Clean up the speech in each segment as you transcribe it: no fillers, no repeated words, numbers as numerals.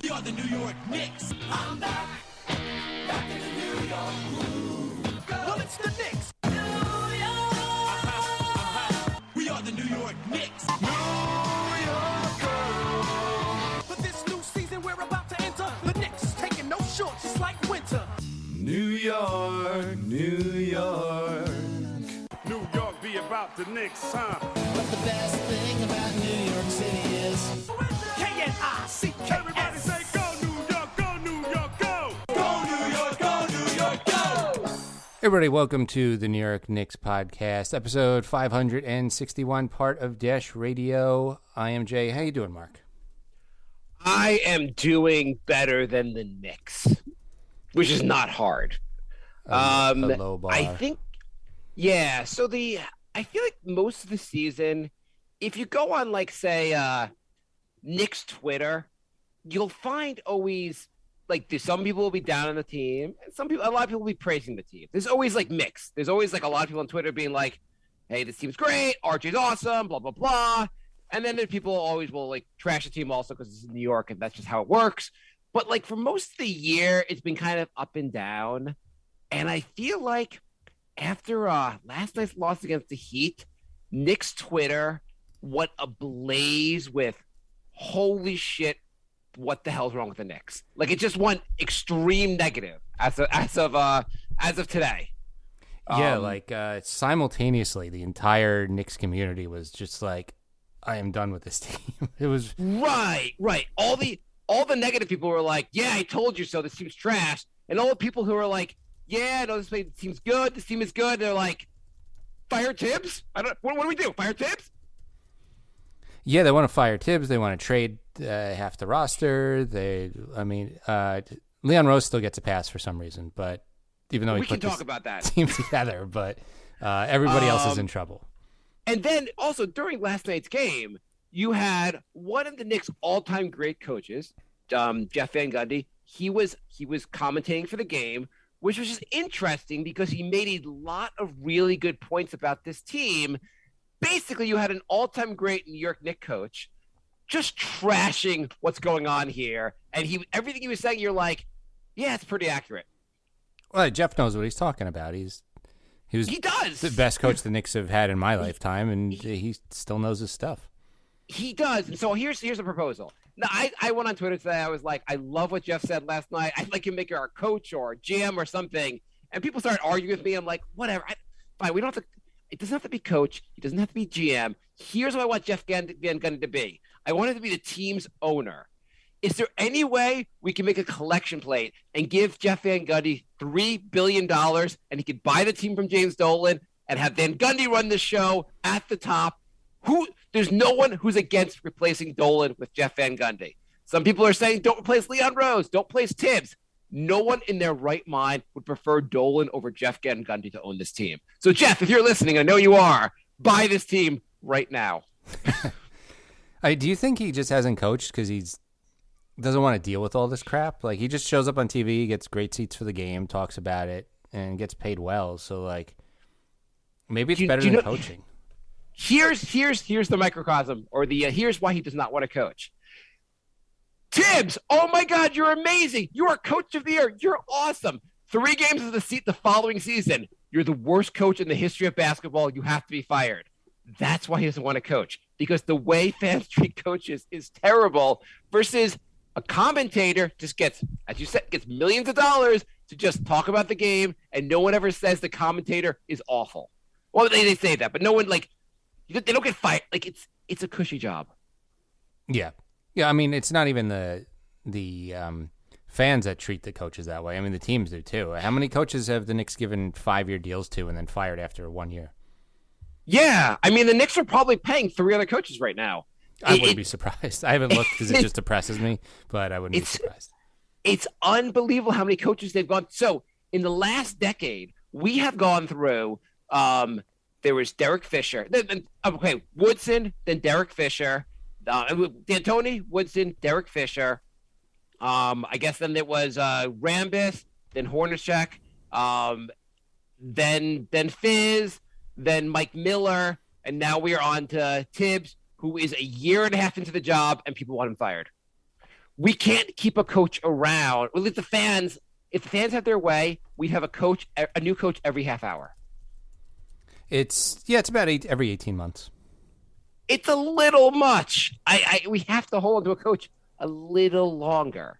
We are the New York Knicks. I'm back in the New York groove. Well, it's the Knicks. New York. We are the New York Knicks. New York girl. For this new season we're about to enter, the Knicks is taking no shorts, just like winter. New York, New York. New York be about the Knicks, huh? But the best thing about New York City is K-N-I-C-K. Everybody say go New York, go New York, go! Go New York, go New York, go! Everybody, welcome to the New York Knicks podcast, episode 561, part of Dash Radio. I am Jay. How you doing, Mark? I am doing better than the Knicks, which is not hard. A low bar. I think, yeah. So I feel like most of the season, if you go on like say Knicks Twitter, you'll find always like some people will be down on the team, and a lot of people will be praising the team. There's always like mix. There's always like a lot of people on Twitter being like, "Hey, this team's great. RJ's awesome." Blah blah blah. And then people always will like trash the team also because it's in New York and that's just how it works. But like for most of the year, it's been kind of up and down. And I feel like after last night's loss against the Heat, Knicks Twitter went ablaze with holy shit, what the hell's wrong with the Knicks? Like it just went extreme negative as of today. Yeah, simultaneously, the entire Knicks community was just like, I am done with this team. It was right. All the negative people were like, "Yeah, I told you so. This team's trash." And all the people who were like, "Yeah, no, this team's good. This team is good." They're like, "Fire Tibbs? What do we do? Fire Tibbs?" Yeah, they want to fire Tibbs. They want to trade half the roster. Leon Rose still gets a pass for some reason, but even though we he can put this talk about that team together, but everybody else is in trouble. And then also during last night's game, you had one of the Knicks' all-time great coaches, Jeff Van Gundy. He was commentating for the game, which was just interesting because he made a lot of really good points about this team. Basically, you had an all-time great New York Knicks coach just trashing what's going on here, and everything he was saying, you're like, yeah, it's pretty accurate. Well, Jeff knows what he's talking about. He does. The best coach the Knicks have had in my lifetime, and he still knows his stuff. He does. And so here's a proposal. Now, I went on Twitter today. I was like, I love what Jeff said last night. I'd like him to make our coach or GM or something. And people started arguing with me. I'm like, whatever. Fine. We don't have to. It doesn't have to be coach. He doesn't have to be GM. Here's what I want Jeff Van Gundy to be. I want him to be the team's owner. Is there any way we can make a collection plate and give Jeff Van Gundy $3 billion and he could buy the team from James Dolan and have Van Gundy run the show at the top? There's no one who's against replacing Dolan with Jeff Van Gundy. Some people are saying don't replace Leon Rose, don't replace Tibbs. No one in their right mind would prefer Dolan over Jeff Van Gundy to own this team. So, Jeff, if you're listening, I know you are, buy this team right now. Do you think he just hasn't coached because he doesn't want to deal with all this crap? Like, he just shows up on TV, gets great seats for the game, talks about it, and gets paid well. So, like, maybe it's better than coaching. Here's the microcosm, or here's why he does not want to coach. Tibbs, oh my God, you're amazing. You are coach of the year. You're awesome. 3 games of the seat the following season. You're the worst coach in the history of basketball. You have to be fired. That's why he doesn't want to coach, because the way fans treat coaches is terrible versus a commentator just gets, as you said, gets millions of dollars to just talk about the game, and no one ever says the commentator is awful. Well, they say that, but no one, like, they don't get fired. Like, it's a cushy job. Yeah. I mean, it's not even the fans that treat the coaches that way. I mean, the teams do too. How many coaches have the Knicks given 5-year deals to and then fired after 1 year? Yeah. I mean, the Knicks are probably paying 3 other coaches right now. I wouldn't be surprised. I haven't looked because it just depresses me, but I wouldn't be surprised. It's unbelievable how many coaches they've gone. So in the last decade, we have gone through there was Derek Fisher. Woodson, then Derek Fisher. D'Antoni, Woodson, Derek Fisher. I guess then it was Rambis, then Hornacek, then Fizz, then Mike Miller, and now we are on to Tibbs, who is a year and a half into the job, and people want him fired. we can't keep a coach around. Well, if the fans have their way, we'd have a new coach every half hour. It's about every 18 months. It's a little much. We have to hold on to a coach a little longer.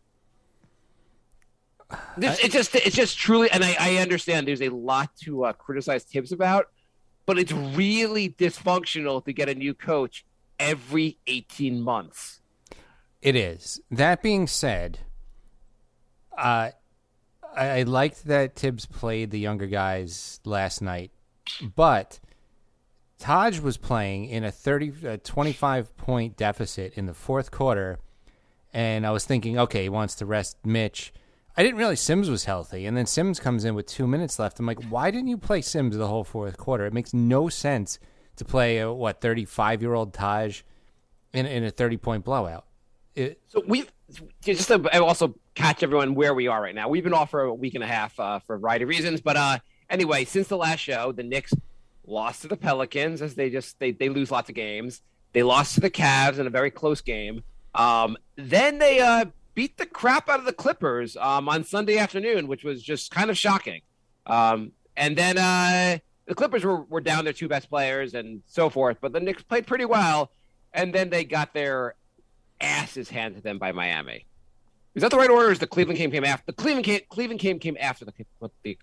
It's just truly, and I understand there's a lot to criticize Tibbs about, but it's really dysfunctional to get a new coach every 18 months. It is. That being said, I liked that Tibbs played the younger guys last night, but Taj was playing in a 25-point deficit in the fourth quarter, and I was thinking, okay, he wants to rest Mitch. I didn't realize Sims was healthy, and then Sims comes in with 2 minutes left. I'm like, why didn't you play Sims the whole fourth quarter? It makes no sense to play a 35-year-old Taj in a 30-point blowout. So just to also catch everyone where we are right now. We've been off for a week and a half for a variety of reasons, but anyway, since the last show, the Knicks lost to the Pelicans as they lose lots of games. They lost to the Cavs in a very close game. Then they beat the crap out of the Clippers on Sunday afternoon, which was just kind of shocking. And then the Clippers were down their two best players and so forth, but the Knicks played pretty well, and then they got their asses handed to them by Miami. Is that the right order? Or is the Cleveland game came after? The Cleveland game came after the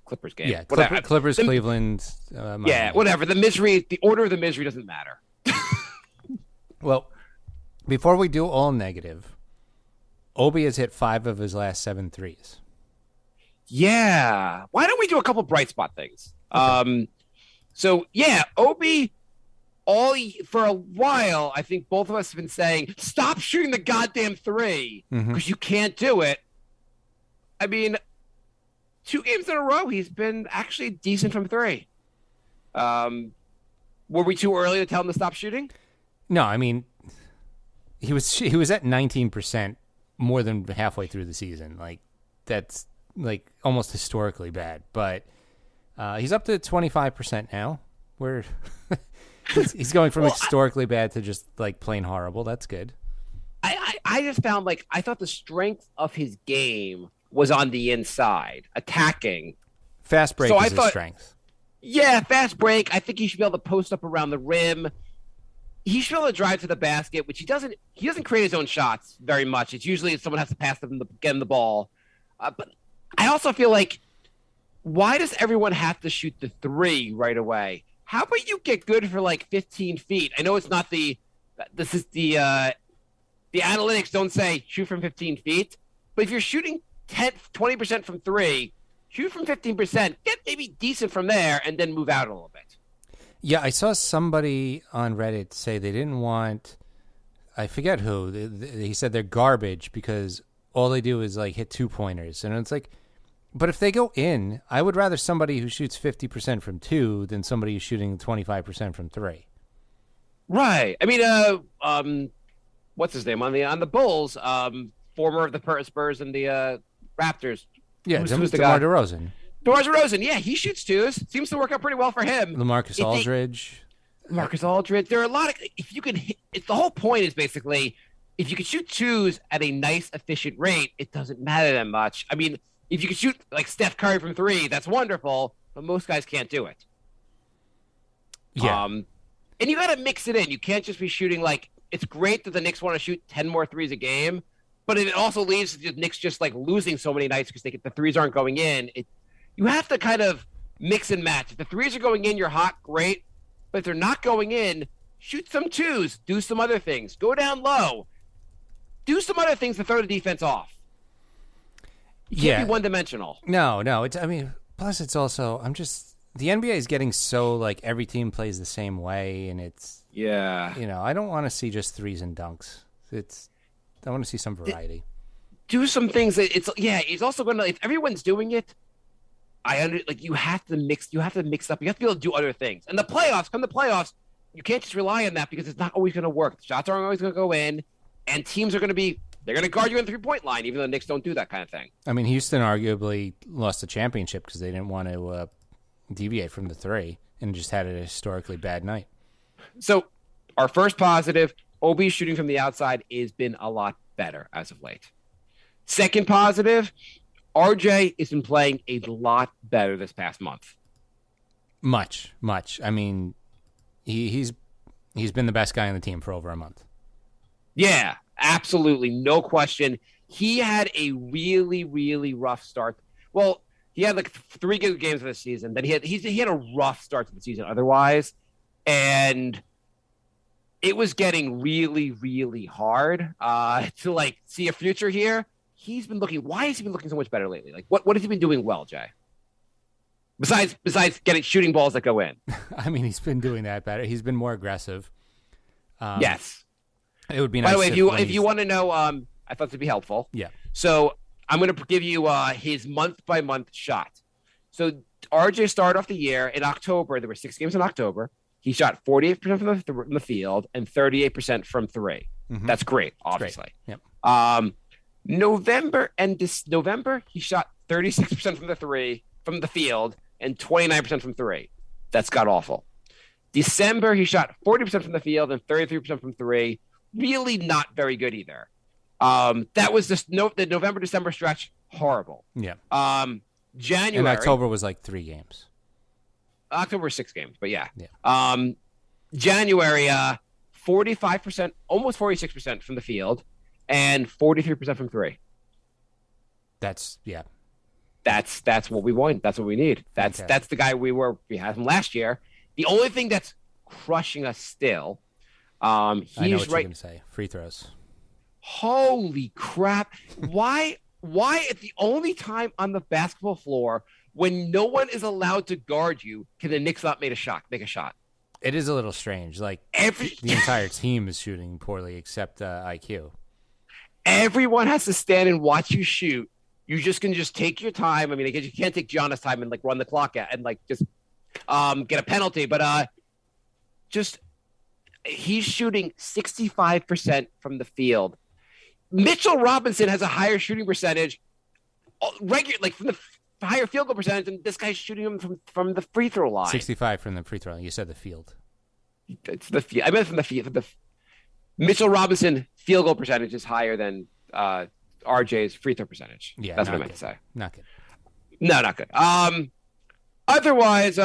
Clippers game. Yeah, Clippers, Cleveland. Miami. Yeah, whatever. The order of the misery doesn't matter. Well, before we do all negative, Obi has hit 5 of his last 7 threes. Yeah. Why don't we do a couple bright spot things? Okay. So yeah, Obi. For a while, I think both of us have been saying, stop shooting the goddamn three because you can't do it. I mean, 2 games in a row, he's been actually decent from 3. Were we too early to tell him to stop shooting? No, I mean, he was at 19% more than halfway through the season. Like, that's like almost historically bad. But he's up to 25% now. We're he's going from historically bad to just like plain horrible. That's good. I just found I thought the strength of his game was on the inside, attacking. Fast break is his strength. Yeah, fast break. I think he should be able to post up around the rim. He should be able to drive to the basket, which he doesn't. He doesn't create his own shots very much. It's usually someone has to pass him to get him the ball. But I also feel like, why does everyone have to shoot the 3 right away? How about you get good for 15 feet? I know it's not the analytics don't say shoot from 15 feet, but if you're shooting 20% from 3, shoot from 15%, get maybe decent from there, and then move out a little bit. Yeah, I saw somebody on Reddit say they didn't want, I forget who, he said they're garbage because all they do is hit 2-pointers. And it's like, but if they go in, I would rather somebody who shoots 50% from 2 than somebody who's shooting 25% from 3. Right. I mean, what's his name on the Bulls? Former of the Spurs and the Raptors. Yeah, who's the guy? DeMar DeRozan. Yeah, he shoots 2s. Seems to work out pretty well for him. LaMarcus Aldridge. There are a lot of. If you can hit, the whole point is basically, if you can shoot 2s at a nice, efficient rate, it doesn't matter that much. I mean, if you can shoot like Steph Curry from 3, that's wonderful, but most guys can't do it. Yeah. And you got to mix it in. You can't just be shooting it's great that the Knicks want to shoot 10 more 3s a game, but it also leaves the Knicks just losing so many nights because the 3s aren't going in. You have to kind of mix and match. If the 3s are going in, you're hot, great. But if they're not going in, shoot some 2s, do some other things, go down low, do some other things to throw the defense off. You can't be one-dimensional. No. Plus it's also, the NBA is getting so, every team plays the same way, and it's, yeah. I don't want to see just 3s and dunks. I want to see some variety. Do some things that it's also going to, if everyone's doing it, you have to mix up. You have to be able to do other things. And the playoffs, you can't just rely on that because it's not always going to work. The shots aren't always going to go in, and teams are going to they're going to guard you on the 3-point line, even though the Knicks don't do that kind of thing. I mean, Houston arguably lost the championship because they didn't want to deviate from the 3 and just had a historically bad night. So our first positive, Obi shooting from the outside has been a lot better as of late. Second positive, RJ has been playing a lot better this past month. Much. I mean, he's been the best guy on the team for over a month. Yeah, absolutely, no question. He had a really, really rough start. Well, he had like 3 good games of the season. Then he had a rough start to the season otherwise, and it was getting really, really hard to like see a future here. Why has he been looking so much better lately? Like, what has he been doing well, Jay? Besides getting shooting balls that go in. I mean, he's been doing that better. He's been more aggressive. Yes. It would be nice. By the way, if you want to know, I thought it'd be helpful. Yeah. So I'm going to give you his month-by-month shot. So RJ started off the year in October. There were 6 games in October. He shot 48% from the field and 38% from 3. Mm-hmm. That's great, obviously. Great. Yep. November, he shot 36% from the field and 29% from 3. That's god awful. December, he shot 40% from the field and 33% from 3. Really not very good either. That was the November-December stretch, horrible. Yeah. January. And October was like 3 games. October was 6 games, but yeah. January, 45%, almost 46% from the field and 43% from 3. That's what we want. That's what we need. That's the guy we had him last year. The only thing that's crushing us still, I know what you're going to say. Free throws. Holy crap! Why at the only time on the basketball floor when no one is allowed to guard you can the Knicks not make a shot? It is a little strange. Like the entire team is shooting poorly except IQ. Everyone has to stand and watch you shoot. You just can take your time. I mean, I guess you can't take Giannis' time and like run the clock out and like just get a penalty. But he's shooting 65% from the field. Mitchell Robinson has a higher shooting percentage, like from the higher field goal percentage, and this guy's shooting him from the free throw line. 65 from the free throw line. You said the field. It's the field. I meant from the field. Mitchell Robinson field goal percentage is higher than RJ's free throw percentage. Yeah, that's what I meant to say. Not good. No, not good. Otherwise,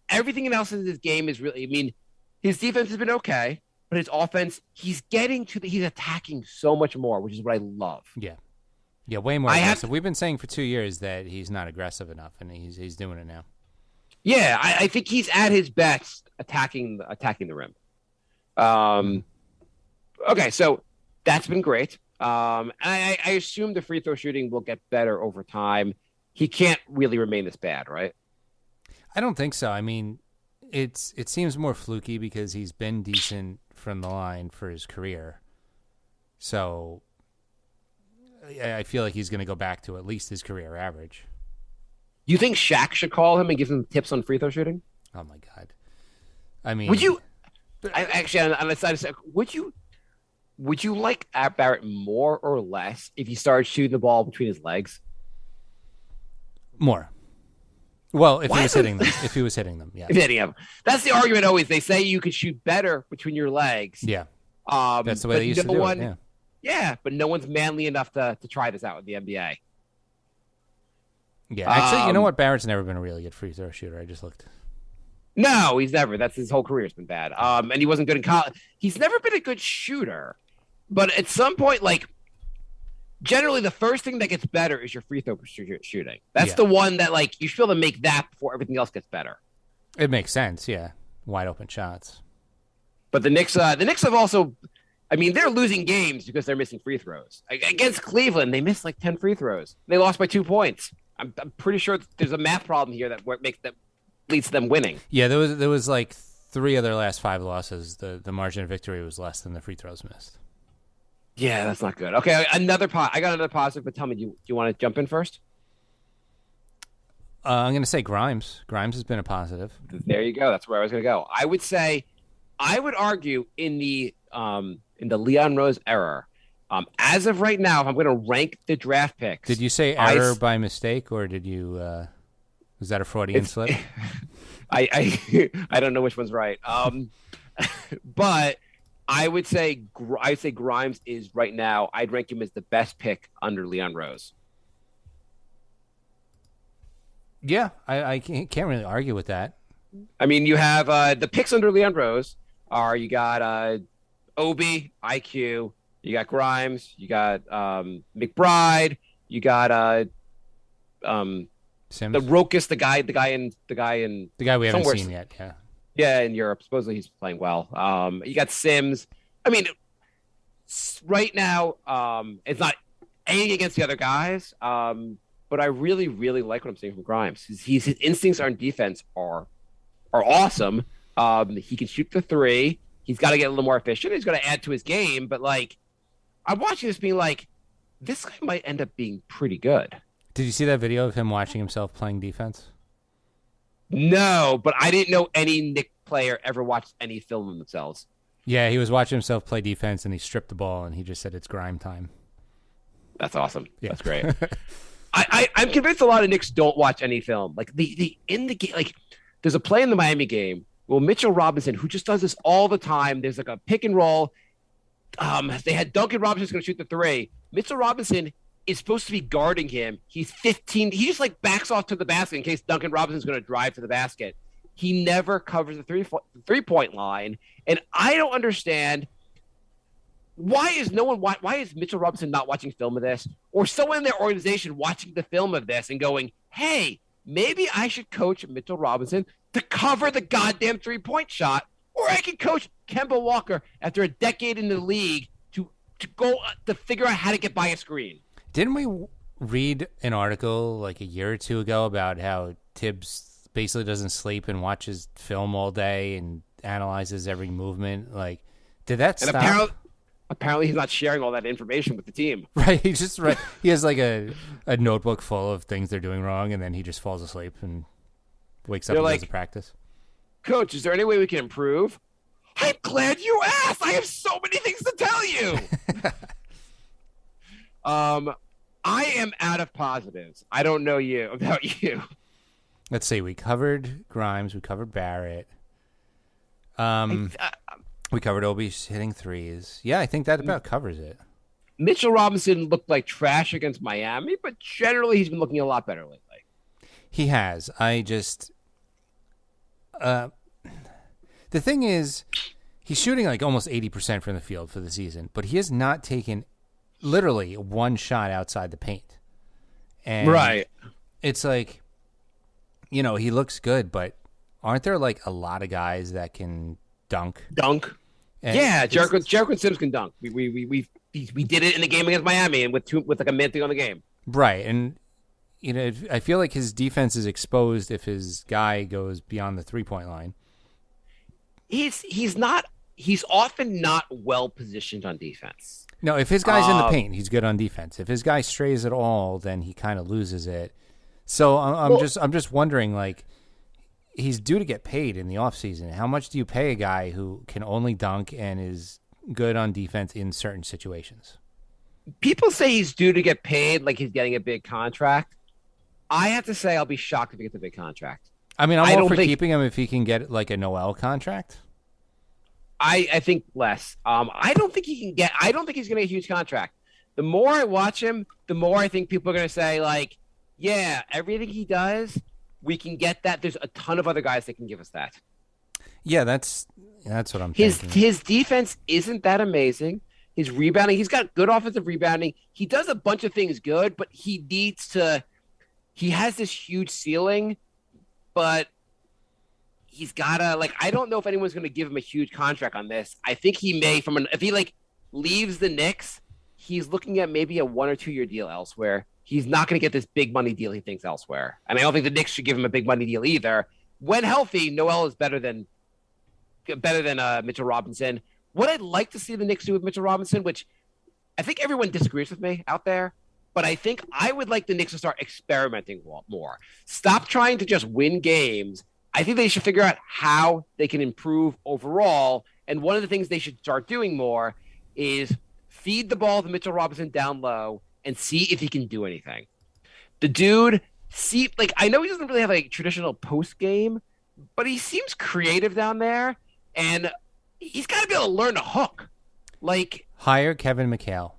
everything else in this game is really. I mean, his defense has been okay, but his offense, he's attacking so much more, which is what I love. Yeah, way more aggressive. We've been saying for 2 years that he's not aggressive enough, and he's doing it now. Yeah, I think he's at his best attacking the rim. Okay, so that's been great. I assume the free throw shooting will get better over time. He can't really remain this bad, right? I don't think so. I mean, it seems more fluky because he's been decent from the line for his career. So I feel like he's going to go back to at least his career average. You think Shaq should call him and give him tips on free throw shooting? Oh my God! I mean, would you? Actually, on the side of would you like Barrett more or less if he started shooting the ball between his legs? More. Well, if he was hitting them. If he was hitting them, yeah. If hitting them. That's the argument always. They say you could shoot better between your legs. Yeah. That's the way they used to do it. Yeah. Yeah, but no one's manly enough to try this out in the NBA. Yeah, actually, you know what? Barrett's never been a really good free throw shooter. I just looked. No, he's never. That's his whole career's been bad. And he wasn't good in college. He's never been a good shooter. But at some point, like, generally the first thing that gets better is your free throw shooting. That's the one that, like, you should be able to make that before everything else gets better. It makes sense, yeah. Wide open shots. But the Knicks have also, I mean, they're losing games because they're missing free throws. Against Cleveland, they missed like 10 free throws. They lost by 2 points. I'm pretty sure there's a math problem here that leads to them winning. Yeah, there was like 3 of their last 5 losses. The margin of victory was less than the free throws missed. Yeah, that's not good. Okay, I got another positive, but tell me, do you want to jump in first? I'm going to say Grimes. Grimes has been a positive. There you go. That's where I was going to go. I would argue in the Leon Rose era, as of right now, if I'm going to rank the draft picks. Did you say error by mistake, or did you? Was that a Freudian slip? I don't know which one's right. But I'd say Grimes is right now. I'd rank him as the best pick under Leon Rose. Yeah, I can't really argue with that. I mean, you have the picks under Leon Rose are you got Obi, IQ, you got Grimes, you got McBride, you got Sims, the Rokas, the guy we haven't seen yet. Yeah, yeah, in Europe. Supposedly he's playing well. You got Sims. I mean, right now, it's not anything against the other guys, but I really, really like what I'm seeing from Grimes. His instincts on defense are awesome. He can shoot the three. He's got to get a little more efficient. He's got to add to his game. But like, I'm watching this being like, this guy might end up being pretty good. Did you see that video of him watching himself playing defense? No, but I didn't know any Knicks player ever watched any film of themselves. Yeah, he was watching himself play defense, and he stripped the ball, and he just said it's grime time. That's awesome. Yeah. That's great. I'm convinced a lot of Knicks don't watch any film. Like the in the game, like there's a play in the Miami game. Well, Mitchell Robinson, who just does this all the time. There's like a pick and roll. They had Duncan Robinson going to shoot the three. Mitchell Robinson is supposed to be guarding him. He's 15. He just like backs off to the basket in case Duncan Robinson's going to drive to the basket. He never covers the three-point line, and I don't understand why is Mitchell Robinson not watching film of this, or someone in their organization watching the film of this and going, "Hey, maybe I should coach Mitchell Robinson to cover the goddamn three-point shot, or I could coach Kemba Walker after a decade in the league to go to figure out how to get by a screen." Didn't we read an article like a year or two ago about how Tibbs basically doesn't sleep and watches film all day and analyzes every movement? Like, did that stop? Apparently he's not sharing all that information with the team. Right. He just he has like a notebook full of things they're doing wrong, and then he just falls asleep and wakes up and does a practice. "Coach, is there any way we can improve?" "I'm glad you asked. I have so many things to tell you." I am out of positives. I don't know about you. Let's see. We covered Grimes. We covered Barrett. We covered Obi hitting threes. Yeah, I think that about covers it. Mitchell Robinson looked like trash against Miami, but generally he's been looking a lot better lately. He has. I just... the thing is, he's shooting like almost 80% from the field for the season, but he has not taken literally one shot outside the paint. And right. It's like, he looks good, but aren't there like a lot of guys that can dunk? And yeah, Jericho Sims can dunk. We did it in the game against Miami, and with like a minute to go in the game. Right, and I feel like his defense is exposed if his guy goes beyond the 3-point line. He's often not well positioned on defense. No, if his guy's in the paint, he's good on defense. If his guy strays at all, then he kind of loses it. So I'm just wondering, like, he's due to get paid in the offseason. How much do you pay a guy who can only dunk and is good on defense in certain situations? People say he's due to get paid like he's getting a big contract. I have to say I'll be shocked if he gets a big contract. I mean, I'm all for keeping him if he can get like a Noel contract. I think less. I don't think he's going to get a huge contract. The more I watch him, the more I think people are going to say, like, yeah, everything he does, we can get that. There's a ton of other guys that can give us that. Yeah, that's what I'm thinking. His defense isn't that amazing. His rebounding, he's got good offensive rebounding. He does a bunch of things good, but he has this huge ceiling, but he's gotta, like, I don't know if anyone's going to give him a huge contract on this. I think he may, if he like leaves the Knicks, he's looking at maybe a 1 or 2 year deal elsewhere. He's not going to get this big money deal he thinks elsewhere. And I don't think the Knicks should give him a big money deal either. When healthy, Noel is better than Mitchell Robinson. What I'd like to see the Knicks do with Mitchell Robinson, which I think everyone disagrees with me out there, but I think I would like the Knicks to start experimenting more. Stop trying to just win games. I think they should figure out how they can improve overall. And one of the things they should start doing more is feed the ball to Mitchell Robinson down low and see if he can do anything. The dude, I know he doesn't really have a traditional post game, but he seems creative down there. And he's got to be able to learn to hook. Like, hire Kevin McHale.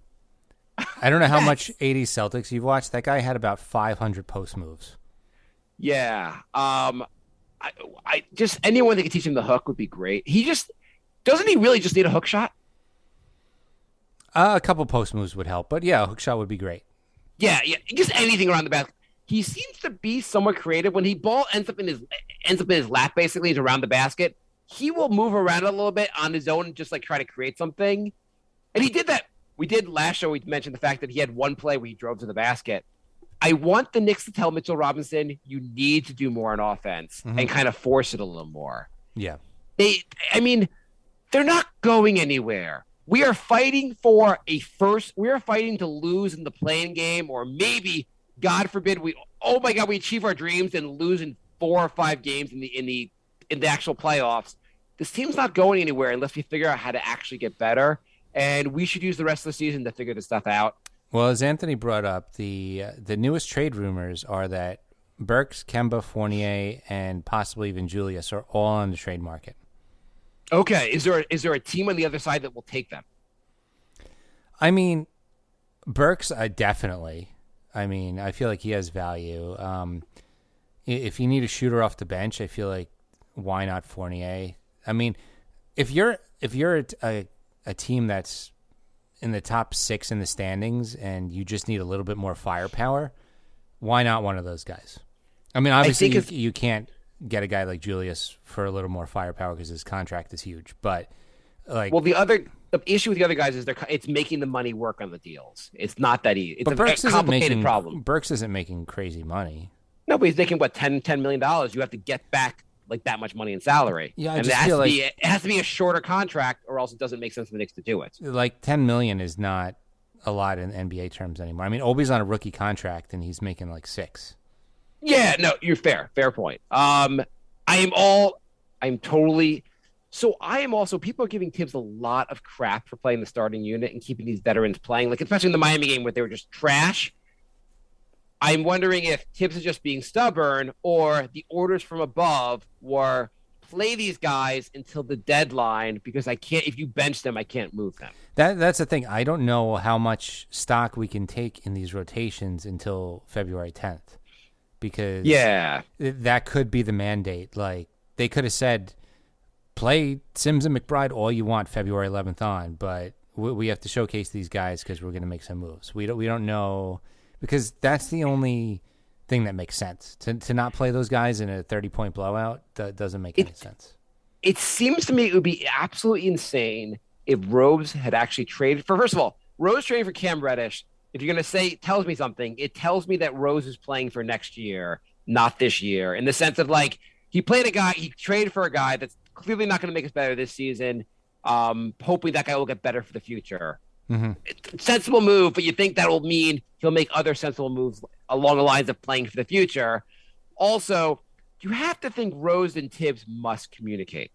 I don't know how much 80s Celtics you've watched. That guy had about 500 post moves. yeah. I just anyone that could teach him the hook would be great. Doesn't he really just need a hook shot? A couple post moves would help, but yeah, a hook shot would be great. Yeah. Just anything around the basket. He seems to be somewhat creative. When he ball ends up in his lap, basically, is around the basket. He will move around a little bit on his own and just like try to create something. And he did that. We did last show. We mentioned the fact that he had one play where he drove to the basket. I want the Knicks to tell Mitchell Robinson, you need to do more on offense and kind of force it a little more. Yeah. They're not going anywhere. We are fighting for a first. We are fighting to lose in the playing game, or maybe, God forbid, we achieve our dreams and lose in 4 or 5 games in the actual playoffs. This team's not going anywhere unless we figure out how to actually get better, and we should use the rest of the season to figure this stuff out. Well, as Anthony brought up, the newest trade rumors are that Burks, Kemba, Fournier, and possibly even Julius are all on the trade market. Okay, is there a team on the other side that will take them? I mean, Burks, definitely. I mean, I feel like he has value. If you need a shooter off the bench, I feel like why not Fournier? I mean, if you're a team that's in the top 6 in the standings and you just need a little bit more firepower, why not one of those guys? I mean, obviously you can't get a guy like Julius for a little more firepower because his contract is huge. But the issue with the other guys is it's making the money work on the deals. It's not that easy. It's a complicated problem. Burks isn't making crazy money. No, but he's making $10 million. You have to get back like that much money in salary. Yeah, it has to be a shorter contract, or else it doesn't make sense for the Knicks to do it. Like $10 million is not a lot in NBA terms anymore. I mean, Obi's on a rookie contract and he's making like $6 million. Yeah, no, you're fair point. I am also, people are giving Tibbs a lot of crap for playing the starting unit and keeping these veterans playing, like especially in the Miami game where they were just trash. I'm wondering if Tibbs is just being stubborn or the orders from above were play these guys until the deadline because if you bench them, I can't move them. That's the thing. I don't know how much stock we can take in these rotations until February 10th because that could be the mandate. Like they could have said, play Sims and McBride all you want February 11th on, but we have to showcase these guys because we're going to make some moves. We don't know. Because that's the only thing that makes sense. To not play those guys in a 30-point blowout, that doesn't make any sense. It seems to me it would be absolutely insane if Rose had actually traded for, first of all, Rose trading for Cam Reddish, if you're going to say, tells me something, it tells me that Rose is playing for next year, not this year, in the sense of like, he traded for a guy that's clearly not going to make us better this season, hoping that guy will get better for the future. Mm-hmm. Sensible move, but you think that will mean he'll make other sensible moves along the lines of playing for the future. Also, you have to think Rose and Tibbs must communicate.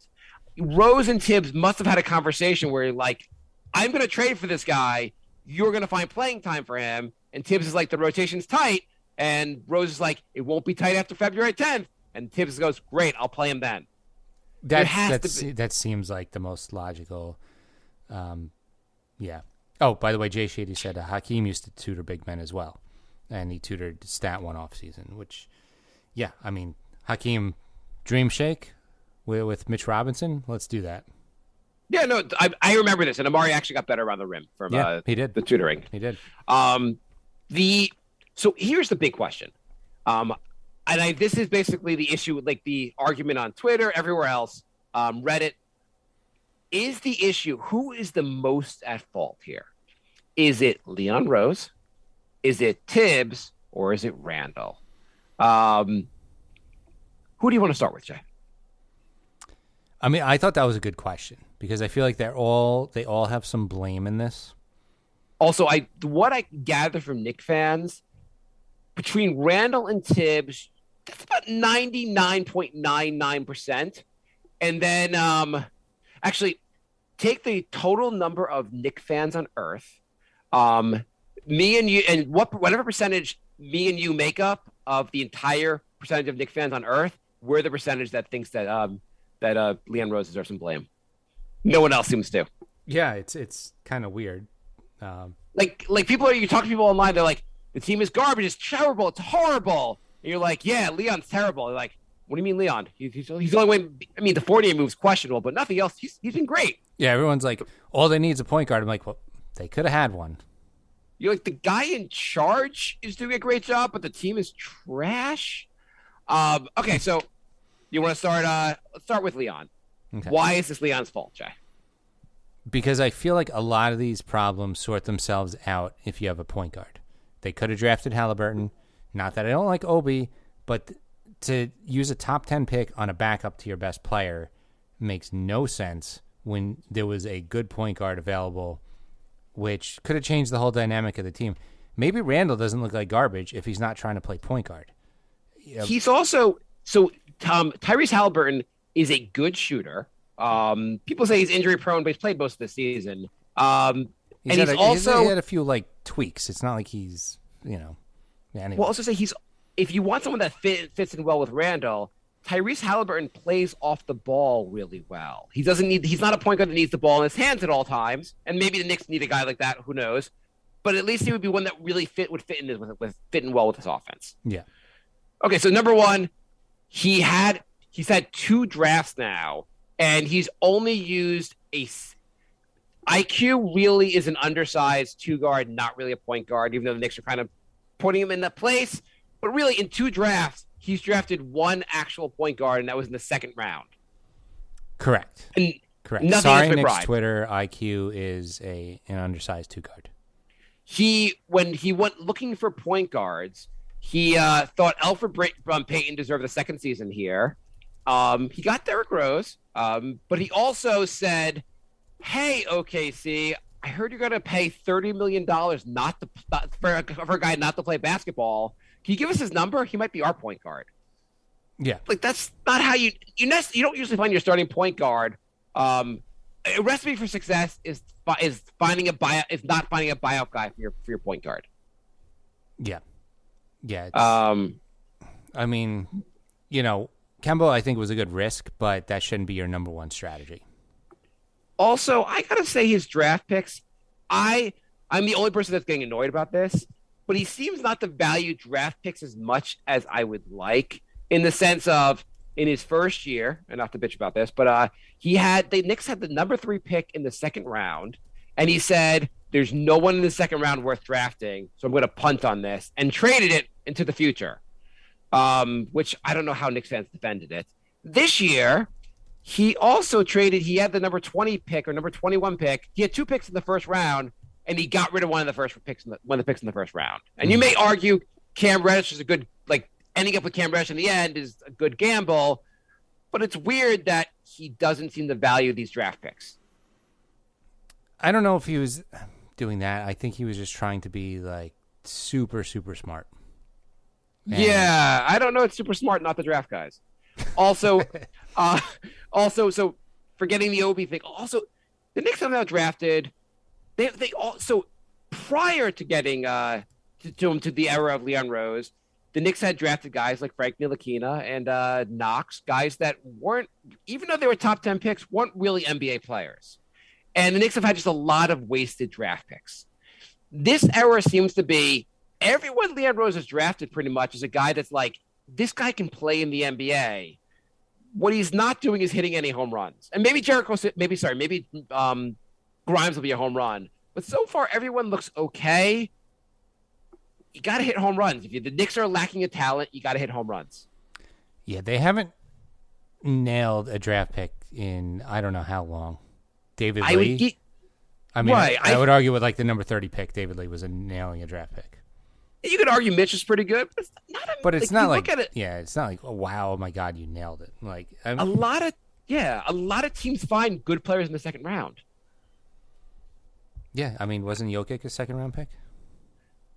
Rose and Tibbs must have had a conversation where like, I'm going to trade for this guy. You're going to find playing time for him. And Tibbs is like, the rotation's tight. And Rose is like, it won't be tight after February 10th. And Tibbs goes, great, I'll play him then. That seems like the most logical. Yeah. Oh, by the way, Jay Shady said Hakeem used to tutor big men as well, and he tutored Stat one off season. Which, yeah, I mean, Hakeem, dream shake with Mitch Robinson. Let's do that. Yeah, no, I remember this, and Amari actually got better around the rim from he did. The tutoring. He did. So here's the big question, this is basically the issue, like the argument on Twitter, everywhere else, Reddit. Is the issue, who is the most at fault here? Is it Leon Rose? Is it Tibbs? Or is it Randle? Who do you want to start with, Jay? I mean, I thought that was a good question because I feel like they all have some blame in this. Also, what I gather from Knicks fans, between Randle and Tibbs, that's about 99.99%. And then actually, take the total number of Knicks fans on Earth, me and you, and whatever percentage me and you make up of the entire percentage of Knicks fans on Earth, we're the percentage that thinks that Leon Rose deserves some blame. No one else seems to. Yeah, it's kind of weird. Like people you talk to people online, they're like, the team is garbage, it's terrible, it's horrible. And you're like, yeah, Leon's terrible. They're like, what do you mean Leon? He's the only way. I mean, the Fournier move's questionable, but nothing else. He's been great. Yeah, everyone's like, all they need is a point guard. I'm like, well, they could have had one. You're like, the guy in charge is doing a great job, but the team is trash. Okay, so you want to start? Let's start with Leon. Okay. Why is this Leon's fault, Jay? Because I feel like a lot of these problems sort themselves out if you have a point guard. They could have drafted Halliburton. Not that I don't like Obi, but to use a top 10 pick on a backup to your best player makes no sense when there was a good point guard available, which could have changed the whole dynamic of the team. Maybe Randle doesn't look like garbage if he's not trying to play point guard. He's also Tyrese Halliburton is a good shooter. People say he's injury prone, but he's played most of the season. He's had a few like tweaks. It's not like he's Anyway. Well, also say if you want someone that fits in well with Randle, Tyrese Halliburton plays off the ball really well. He's not a point guard that needs the ball in his hands at all times. And maybe the Knicks need a guy like that. Who knows? But at least he would be one that really would fit in well with his offense. Yeah. Okay, so number one, he's had 2 drafts now, and he's only used IQ really is an undersized 2-guard, not really a point guard, even though the Knicks are kind of putting him in that place. But really, in 2 drafts, he's drafted 1 actual point guard, and that was in the 2nd round. Correct. Correct. Sorry, Knicks Twitter, IQ is an undersized 2-guard. When he went looking for point guards, he thought Elfrid Payton deserved the 2nd season here. He got Derrick Rose, but he also said, hey, OKC, I heard you're going to pay $30 million for a guy not to play basketball. Can you give us his number? He might be our point guard. Yeah. Like, that's not how you don't usually find your starting point guard. A recipe for success is not finding a buyout guy for your point guard. Yeah. Yeah. I mean, Kemba, I think, was a good risk, but that shouldn't be your number one strategy. Also, I got to say his draft picks, I'm the only person that's getting annoyed about this, but he seems not to value draft picks as much as I would like, in the sense of in his first year, and not to bitch about this, but the Knicks had the number 3 pick in the 2nd round, and he said, there's no one in the 2nd round worth drafting, so I'm going to punt on this, and traded it into the future, which I don't know how Knicks fans defended it. This year, he also he had the number 20 pick or number 21 pick. He had 2 picks in the 1st round, and he got rid of one of the picks in the 1st round. And you may argue Cam Reddish is a good, ending up with Cam Reddish in the end is a good gamble, but it's weird that he doesn't seem to value these draft picks. I don't know if he was doing that. I think he was just trying to be super, super smart. And yeah, I don't know. It's super smart not to draft guys. Also, so forgetting the Obi thing. Also, the Knicks have now drafted. They also prior to getting to the era of Leon Rose, the Knicks had drafted guys like Frank Ntilikina and Knox, guys that weren't, even though they were top 10 picks, weren't really NBA players. And the Knicks have had just a lot of wasted draft picks. This era seems to be everyone Leon Rose has drafted pretty much is a guy that's like, this guy can play in the NBA. What he's not doing is hitting any home runs. And maybe Grimes will be a home run. But so far, everyone looks okay. You got to hit home runs. If the Knicks are lacking a talent, you got to hit home runs. Yeah, they haven't nailed a draft pick in I don't know how long. David Lee? I would argue with the number 30 pick, David Lee was nailing a draft pick. You could argue Mitch is pretty good, but it's not it's not like, oh, wow, oh my God, you nailed it. A lot of teams find good players in the 2nd round. Yeah, I mean, wasn't Jokic a 2nd round pick?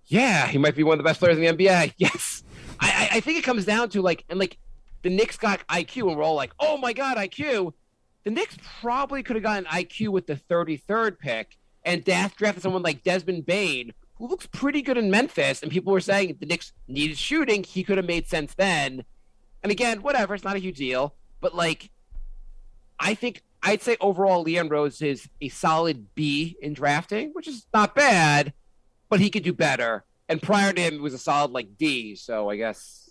Yeah, he might be one of the best players in the NBA. Yes. I think it comes down to the Knicks got IQ and we're all like, oh my God, IQ. The Knicks probably could have gotten IQ with the 33rd pick and drafted someone like Desmond Bane, who looks pretty good in Memphis, and people were saying the Knicks needed shooting. He could have made sense then. And again, whatever, it's not a huge deal. But I think I'd say overall Leon Rose is a solid B in drafting, which is not bad, but he could do better. And prior to him, it was a solid like D. So I guess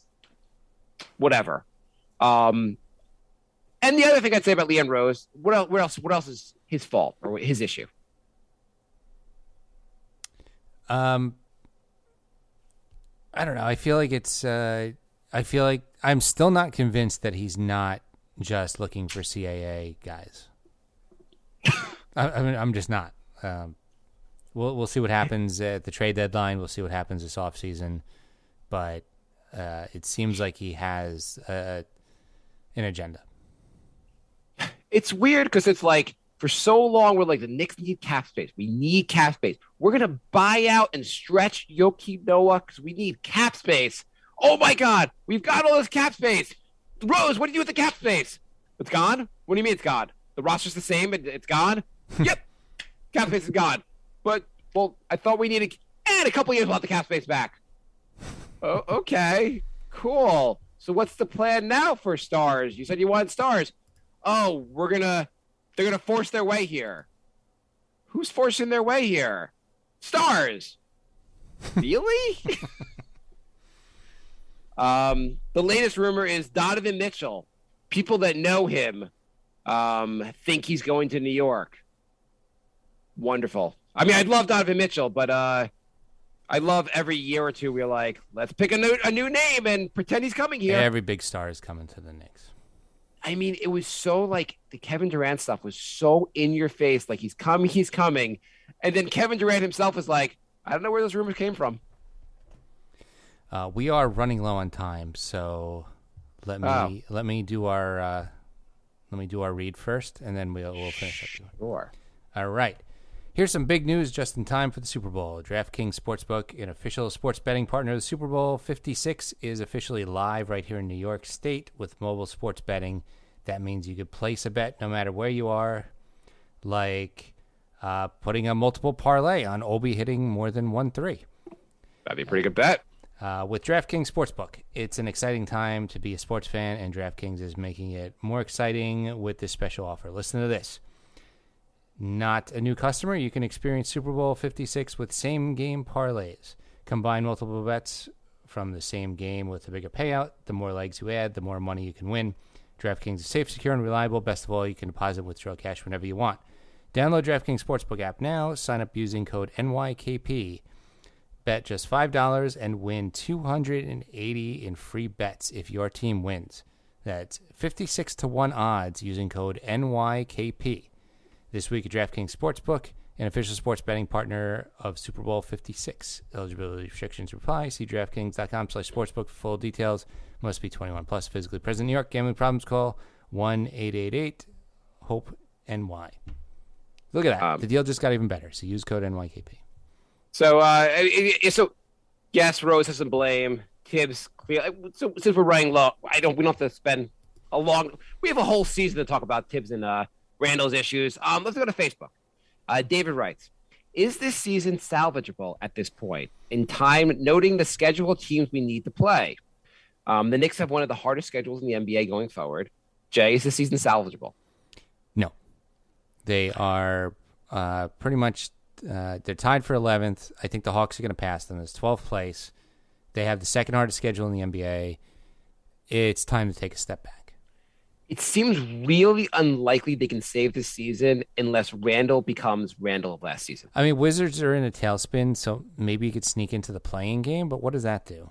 whatever. And the other thing I'd say about Leon Rose, what else is his fault or his issue? I don't know. I feel like it's. I feel like I'm still not convinced that he's not just looking for CAA guys. I'm just not. We'll see what happens at the trade deadline. We'll see what happens this offseason. But it seems like he has an agenda. It's weird because it's like for so long we're like the Knicks need cap space. We need cap space. We're gonna buy out and stretch Joakim Noah because we need cap space. Oh my God, we've got all this cap space. Rose, what do you do with the cap space? It's gone. What do you mean it's gone? The roster's the same and it's gone. Yep, cap space is gone. But well, I thought we needed and a couple years we'll have the cap space back. Oh, okay, cool. So what's the plan now for stars? You said you wanted stars. Oh, they're gonna force their way here. Who's forcing their way here? Stars. Really? The latest rumor is Donovan Mitchell. People that know him think he's going to New York. Wonderful. I mean, I'd love Donovan Mitchell, but I love every year or two we're like, let's pick a new name and pretend he's coming here. Every big star is coming to the Knicks. I mean, it was so like the Kevin Durant stuff was so in your face. Like he's coming. And then Kevin Durant himself was like, I don't know where those rumors came from. We are running low on time, so let me do our read first, and then we'll finish up. Sure. All right. Here's some big news just in time for the Super Bowl. DraftKings Sportsbook, an official sports betting partner of the Super Bowl 56, is officially live right here in New York State with mobile sports betting. That means you could place a bet no matter where you are, like putting a multiple parlay on Obi hitting more than 1-3. That'd be a pretty good bet. With DraftKings Sportsbook, it's an exciting time to be a sports fan, and DraftKings is making it more exciting with this special offer. Listen to this. Not a new customer, you can experience Super Bowl 56 with same-game parlays. Combine multiple bets from the same game with a bigger payout. The more legs you add, the more money you can win. DraftKings is safe, secure, and reliable. Best of all, you can deposit and withdraw cash whenever you want. Download DraftKings Sportsbook app now. Sign up using code NYKP. Bet just $5 and win $280 in free bets if your team wins. That's 56-1 odds using code NYKP. This week at DraftKings Sportsbook, an official sports betting partner of Super Bowl 56. Eligibility restrictions apply. See DraftKings.com/sportsbook for full details. Must be 21 plus, physically present in New York. Gambling problems, call 1-888-HOPE-NY. Look at that. The deal just got even better. So use code NYKP. So, yes, Rose has some blame. Tibbs, so since we're running low, we don't have to spend we have a whole season to talk about Tibbs and Randle's issues. Let's go to Facebook. David writes, is this season salvageable at this point in time, noting the schedule of teams we need to play? The Knicks have one of the hardest schedules in the NBA going forward. Jay, is this season salvageable? No. They are pretty much they're tied for 11th. I think the Hawks are going to pass them. It's 12th place. They have the second hardest schedule in the NBA. It's time to take a step back. It seems really unlikely they can save this season unless Randle becomes Randle of last season. I mean, Wizards are in a tailspin, so maybe you could sneak into the playing game, but what does that do?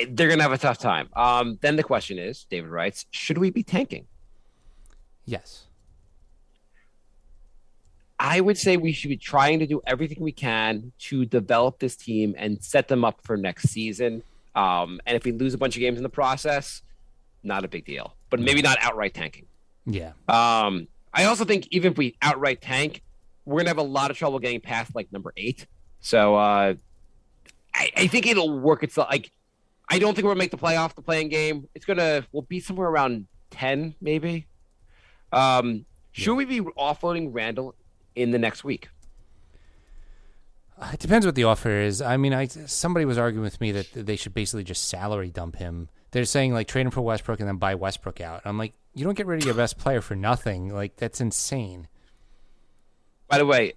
They're going to have a tough time. Then the question is, David writes, should we be tanking? Yes. I would say we should be trying to do everything we can to develop this team and set them up for next season. And if we lose a bunch of games in the process, not a big deal, but maybe not outright tanking. Yeah. I also think even if we outright tank, we're going to have a lot of trouble getting past like number 8. So I think it'll work itself. Like, I don't think we're going to make the playing game. We'll be somewhere around 10, maybe. Should we be offloading Randle in the next week? It depends what the offer is. I mean, somebody was arguing with me that they should basically just salary dump him they're saying like trade him for Westbrook and then buy Westbrook out. I'm like, you don't get rid of your best player for nothing. Like, that's insane. By the way,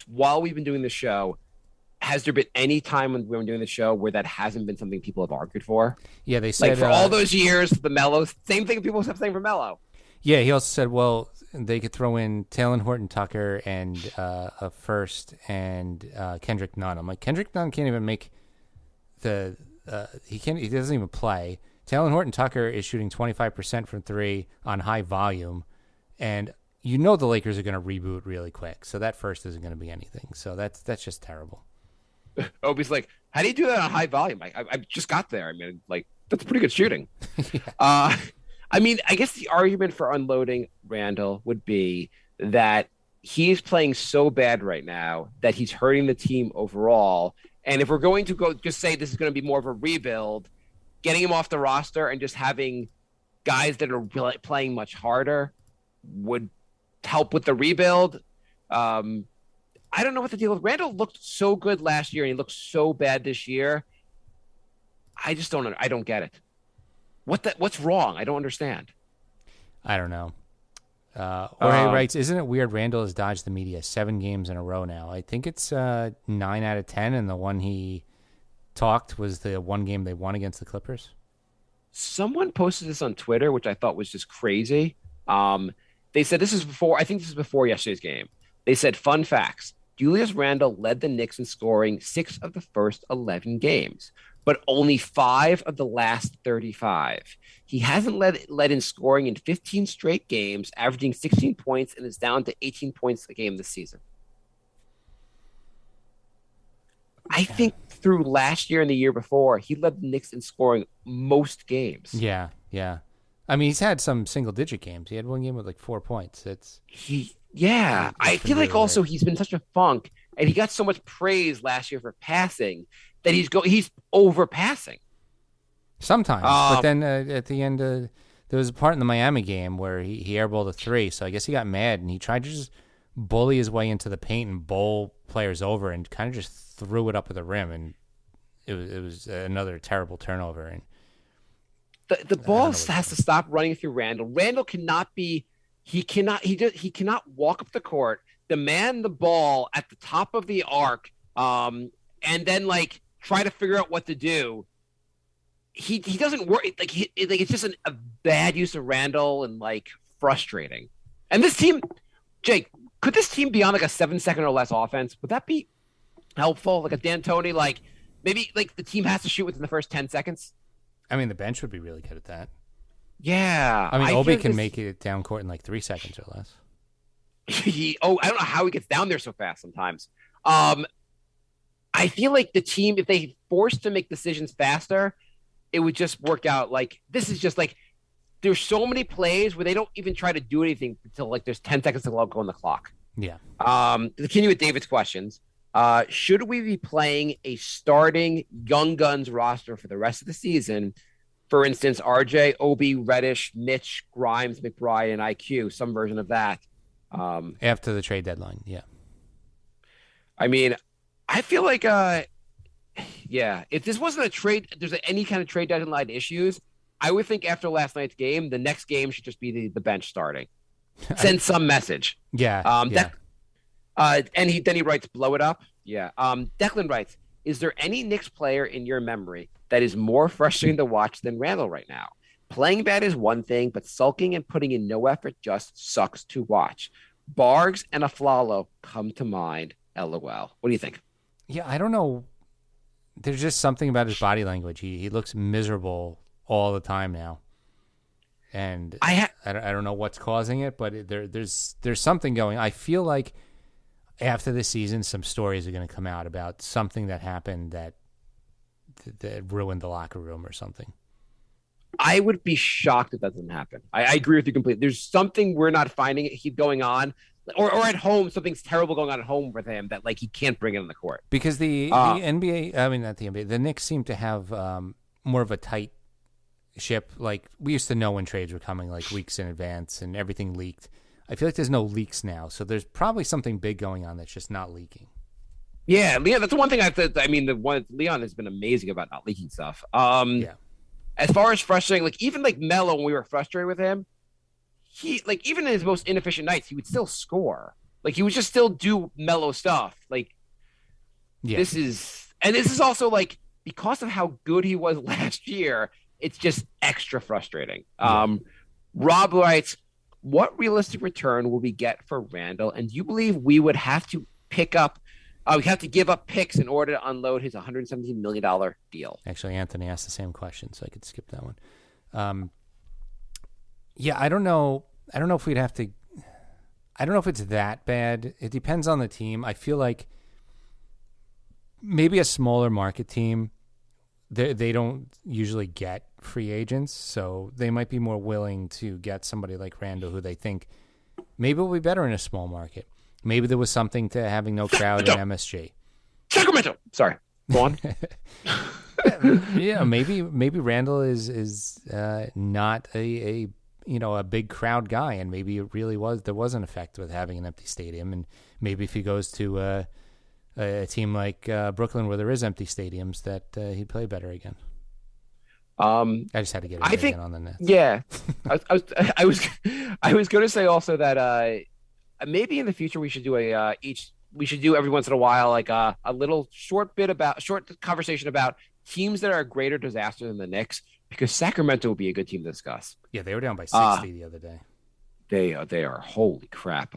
while we've been doing the show, has there been any time when we were doing the show where that hasn't been something people have argued for? Yeah, they said like for all those years, the Melo, same thing people have saying for Melo. Yeah, he also said, well, they could throw in Taylor Horton Tucker and a first and Kendrick Nunn. I'm like, Kendrick Nunn can't even make the he doesn't even play. Taylor Horton Tucker is shooting 25% from three on high volume, and you know the Lakers are going to reboot really quick, so that first isn't going to be anything. So that's just terrible. Obi's like, how do you do that on high volume? I just got there. I mean, like, that's pretty good shooting. Yeah. I mean, I guess the argument for unloading Randle would be that he's playing so bad right now that he's hurting the team overall. And if we're going to go just say this is going to be more of a rebuild, getting him off the roster and just having guys that are playing much harder would help with the rebuild. I don't know what the deal with Randle looked so good last year and he looked so bad this year. I just don't get it. What's wrong? I don't understand. I don't know. Jorge writes, isn't it weird Randle has dodged the media 7 games in a row now? I think it's 9 out of 10, and the one he talked was the one game they won against the Clippers. Someone posted this on Twitter, which I thought was just crazy. They said this is before yesterday's game. They said, fun facts. Julius Randle led the Knicks in scoring 6 of the first 11 games, but only 5 of the last 35. He hasn't led in scoring in 15 straight games, averaging 16 points, and is down to 18 points a game this season. I think through last year and the year before, he led the Knicks in scoring most games. Yeah. I mean, he's had some single-digit games. He had one game with like 4 points. I feel like also he's been such a funk, and he got so much praise last year for passing that he's overpassing. Sometimes, but then at the end, there was a part in the Miami game where he airballed a 3, so I guess he got mad and he tried to just bully his way into the paint and bowl players over and kind of just threw it up at the rim, and it was another terrible turnover. And the ball has to stop running through Randle. Randle cannot walk up the court, demand the ball at the top of the arc, and then like try to figure out what to do. He doesn't work. It's just a bad use of Randle and like frustrating. And this team, Jake, could this team be on like a 7-second or less offense? Would that be helpful? Like a D'Antoni, like maybe like the team has to shoot within the first 10 seconds. I mean, the bench would be really good at that. Yeah. I mean, Obi can make it down court in like 3 seconds or less. I don't know how he gets down there so fast sometimes. I feel like the team, if they forced to make decisions faster, it would just work out. Like, this is just like, there's so many plays where they don't even try to do anything until like there's 10 seconds to go on the clock. Yeah. To continue with David's questions, should we be playing a starting Young Guns roster for the rest of the season? For instance, RJ, Obi, Reddish, Mitch, Grimes, McBride, and IQ, some version of that. After the trade deadline, yeah. I mean, I feel like, if this wasn't a trade, if there's any kind of trade deadline issues, I would think after last night's game, the next game should just be the bench starting. Send some message. Yeah. And he writes, blow it up. Yeah. Declan writes, is there any Knicks player in your memory that is more frustrating to watch than Randle right now? Playing bad is one thing, but sulking and putting in no effort just sucks to watch. Bargs and Aflalo come to mind. LOL. What do you think? Yeah, I don't know. There's just something about his body language. He looks miserable all the time now. And I don't know what's causing it, but there's something going. I feel like after this season, some stories are going to come out about something that happened that ruined the locker room or something. I would be shocked if that doesn't happen. I agree with you completely. There's something we're not finding going on, or at home, something's terrible going on at home with him that like he can't bring it on the court. Because the NBA, I mean not the NBA, the Knicks seem to have more of a tight ship. Like we used to know when trades were coming, like weeks in advance, and everything leaked. I feel like there's no leaks now, so there's probably something big going on that's just not leaking. Yeah, Leon, that's the one thing Leon has been amazing about not leaking stuff. Yeah. as far as frustrating, like even like Melo, when we were frustrated with him, he like even in his most inefficient nights, he would still score. Like he would just still do Melo stuff. Like Yeah. this is also like because of how good he was last year, it's just extra frustrating. Rob writes, what realistic return will we get for Randle? And do you believe we would have to we have to give up picks in order to unload his $117 million deal? Actually, Anthony asked the same question, so I could skip that one. Yeah, I don't know. I don't know if we'd have to. I don't know if it's that bad. It depends on the team. I feel like maybe a smaller market team, they don't usually get free agents, so they might be more willing to get somebody like Randle who they think maybe will be better in a small market. Maybe there was something to having no crowd in MSG. Sacramento. Sorry. Go on. Yeah, maybe Randle is not a big crowd guy, and maybe it really there was an effect with having an empty stadium, and maybe if he goes to a team like Brooklyn where there is empty stadiums, that he'd play better again. I just had to get it again on the Nets. Yeah, I was going to say also that maybe in the future we should do every once in a while like a little short conversation about teams that are a greater disaster than the Knicks, because Sacramento would be a good team to discuss. Yeah, they were down by 60 the other day. They are holy crap.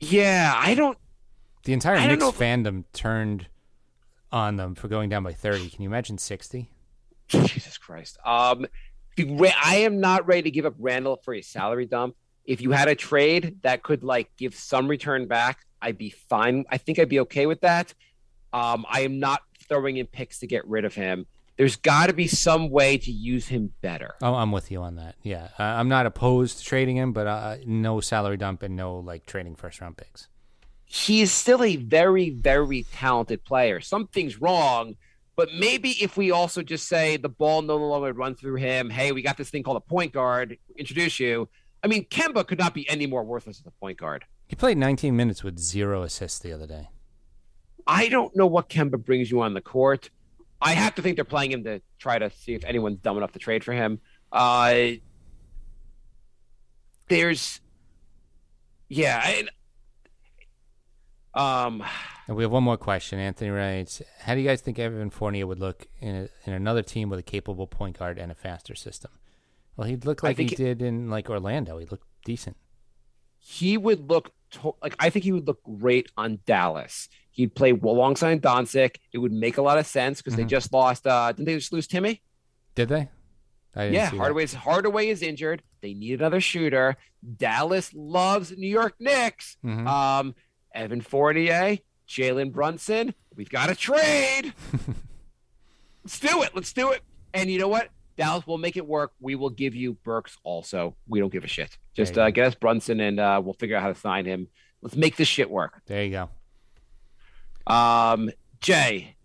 Yeah, I don't. The entire Knicks fandom turned on them for going down by 30. Can you imagine 60? Jesus Christ. I am not ready to give up Randle for a salary dump. If you had a trade that could like give some return back, I'd be fine. I think I'd be okay with that. I am not throwing in picks to get rid of him. There's got to be some way to use him better. Oh, I'm with you on that. Yeah, I'm not opposed to trading him, but no salary dump and no like trading first round picks. He is still a very, very talented player. Something's wrong, but maybe if we also just say the ball no longer runs through him, hey, we got this thing called a point guard, introduce you. I mean, Kemba could not be any more worthless as a point guard. He played 19 minutes with 0 assists the other day. I don't know what Kemba brings you on the court. I have to think they're playing him to try to see if anyone's dumb enough to trade for him. And we have one more question. Anthony writes, how do you guys think Evan Fournier would look in another team with a capable point guard and a faster system? Well, he'd look like he did in like Orlando. He looked decent. He would look I think he would look great on Dallas. He'd play alongside Doncic. It would make a lot of sense because they just lost. Didn't they just lose Timmy? Did they? Yeah, Hardaway is injured. They need another shooter. Dallas loves New York Knicks. Evan Fournier, Jalen Brunson. We've got to trade. Let's do it. And you know what? Dallas will make it work. We will give you Burks also. We don't give a shit. Just get us Brunson, and we'll figure out how to sign him. Let's make this shit work. There you go. Jay,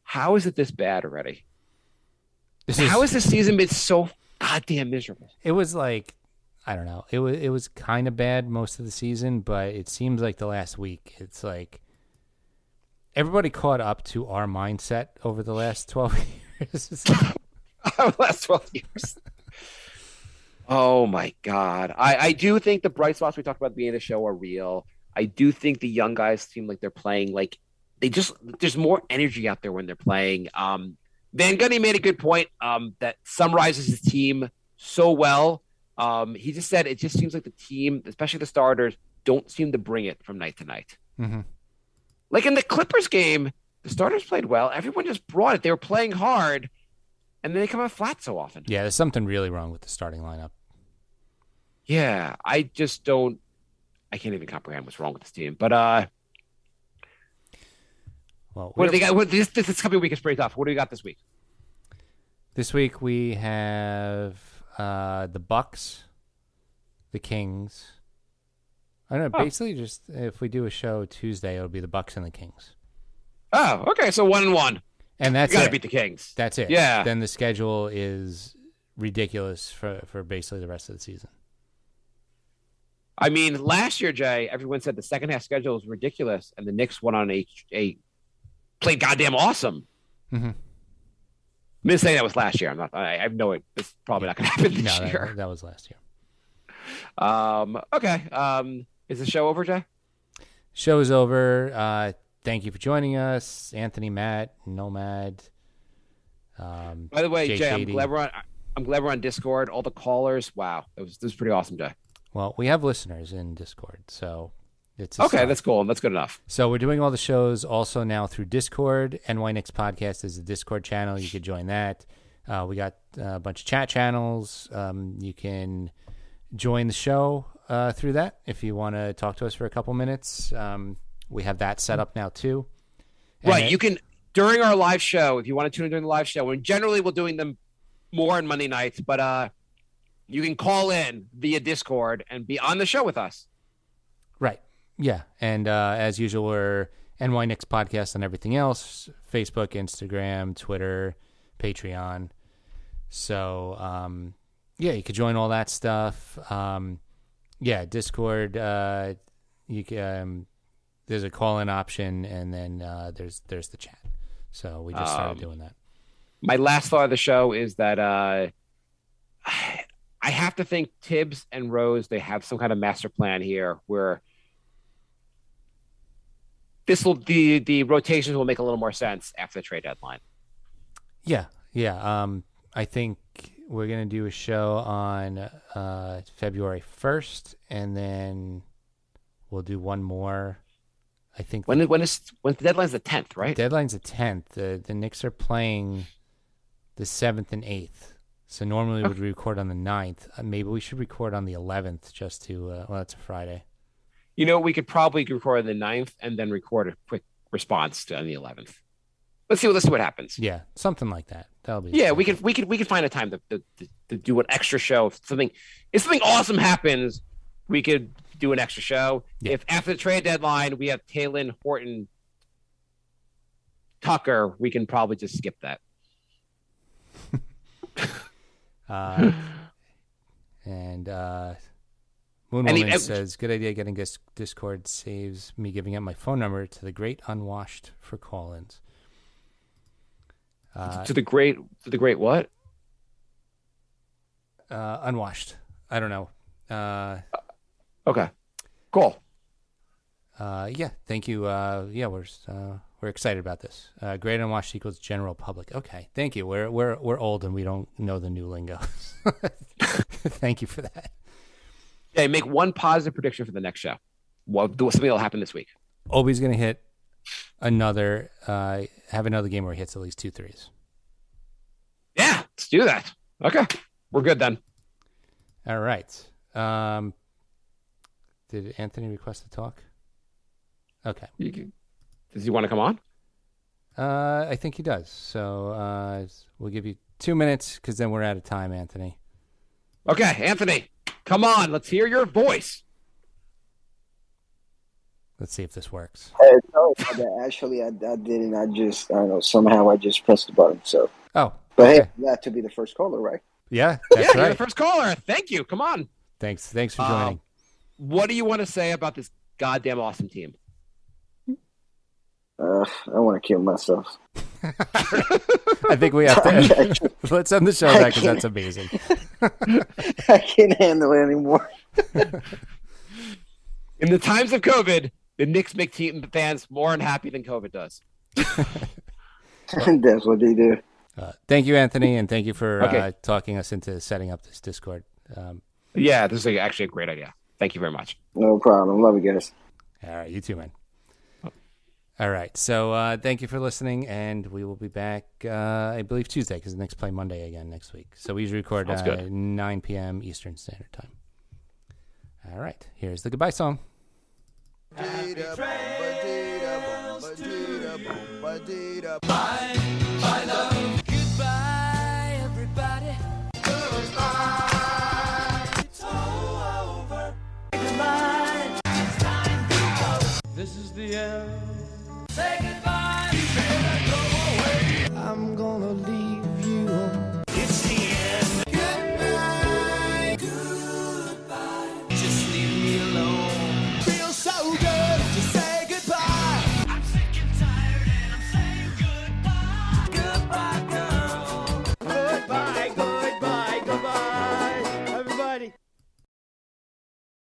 how is it this bad already? How has this season been so goddamn miserable? It was like, I don't know. It was kind of bad most of the season, but it seems like the last week, it's like everybody caught up to our mindset over the last 12 years. Last 12 years. Oh, my God. I do think the bright spots we talked about at the beginning of the show are real. I do think the young guys seem like they're playing like there's more energy out there when they're playing. Van Gundy made a good point that summarizes his team so well. He just said it just seems like the team, especially the starters, don't seem to bring it from night to night. Mm-hmm. Like in the Clippers game, the starters played well. Everyone just brought it. They were playing hard, and then they come out flat so often. Yeah, there's something really wrong with the starting lineup. Yeah, I can't even comprehend what's wrong with this team. But well, what do they got? This coming week is pretty tough. What do we got this week? This week we have the Bucks, the Kings. I don't know. Basically, just if we do a show Tuesday, it'll be the Bucks and the Kings. Oh, okay. So 1-1. And that's you got to beat the Kings. That's it. Yeah. Then the schedule is ridiculous for basically the rest of the season. I mean, last year, Jay, everyone said the second half schedule was ridiculous, and the Knicks went on a played goddamn awesome. Mm-hmm. I'm gonna say that was last year. I have no. It's probably not gonna happen this year. That was last year. Okay. Is the show over, Jay? Show is over. Thank you for joining us, Anthony, Matt, Nomad. By the way, Jay, I'm glad we're on Discord. All the callers. Wow, this was pretty awesome, Jay. Well, we have listeners in Discord, so it's okay. That's cool. That's good enough. So we're doing all the shows also now through Discord. NY Knicks Podcast is a Discord channel. You could join that. We got a bunch of chat channels. You can join the show through that if you want to talk to us for a couple minutes. We have that set up now too. And you can during our live show if you want to tune in during the live show. And generally, we're doing them more on Monday nights, but you can call in via Discord and be on the show with us. Right. Yeah. And as usual, we're NY Knicks Podcast and everything else: Facebook, Instagram, Twitter, Patreon. So yeah, you could join all that stuff. Yeah, Discord. You can. There's a call-in option, and then there's the chat. So we just started doing that. My last thought of the show is that I have to think Tibbs and Rose, they have some kind of master plan here where the rotations will make a little more sense after the trade deadline. Yeah. I think we're gonna do a show on February 1st, and then we'll do one more. I think when the deadline's the 10th, right? The deadline's the 10th. The Knicks are playing the 7th and 8th. So normally we would record on the 9th. Maybe we should record on the 11th just to well, that's a Friday. You know, we could probably record on the 9th and then record a quick response on the 11th. Let's see what happens. Yeah, something like that. That'll be we could find a time to do an extra show. If something awesome happens, we could do an extra show. Yeah. If after the trade deadline we have Taylor, Horton, Tucker, we can probably just skip that. And Moonwoman says, good idea getting Discord saves me giving up my phone number to the great unwashed for call-ins. To the great what? Unwashed. I don't know. Okay. Cool. Yeah, thank you. Yeah, we're excited about this. Great unwashed equals general public. Okay, thank you. We're old and we don't know the new lingo. Thank you for that. Okay, make one positive prediction for the next show. Well, do something that'll happen this week. Obi's gonna hit another game where he hits at least 2 threes. Yeah, let's do that. Okay, we're good then. All right. Did Anthony request to talk? Okay. Does he want to come on? I think he does. So we'll give you 2 minutes because then we're out of time, Anthony. Okay, Anthony, come on. Let's hear your voice. Let's see if this works. Hey, sorry about that. Actually, I didn't. I don't know. Somehow I just pressed the button. So. Oh. But okay. hey, you have to be the first caller, right? Yeah, that's right. You're the first caller. Thank you. Come on. Thanks for joining. What do you want to say about this goddamn awesome team? I want to kill myself. I think we have to. Let's end the show there because that's amazing. I can't handle it anymore. In the times of COVID, the Knicks make team fans more unhappy than COVID does. That's what they do. Thank you, Anthony, and thank you for talking us into setting up this Discord. Yeah, this is actually a great idea. Thank you very much. No problem. Love you guys. All right, you too, man. All right, so thank you for listening, and we will be back, I believe, Tuesday, because the Knicks play Monday again next week. So we usually record 9 p.m. Eastern Standard Time. All right, here's the goodbye song. Bye, love. Goodbye, everybody. Goodbye. It's all over. Goodbye. It's time to go. This is the end. Say goodbye. You better go away. I'm gonna leave you. It's the end. Goodbye. Goodbye. Just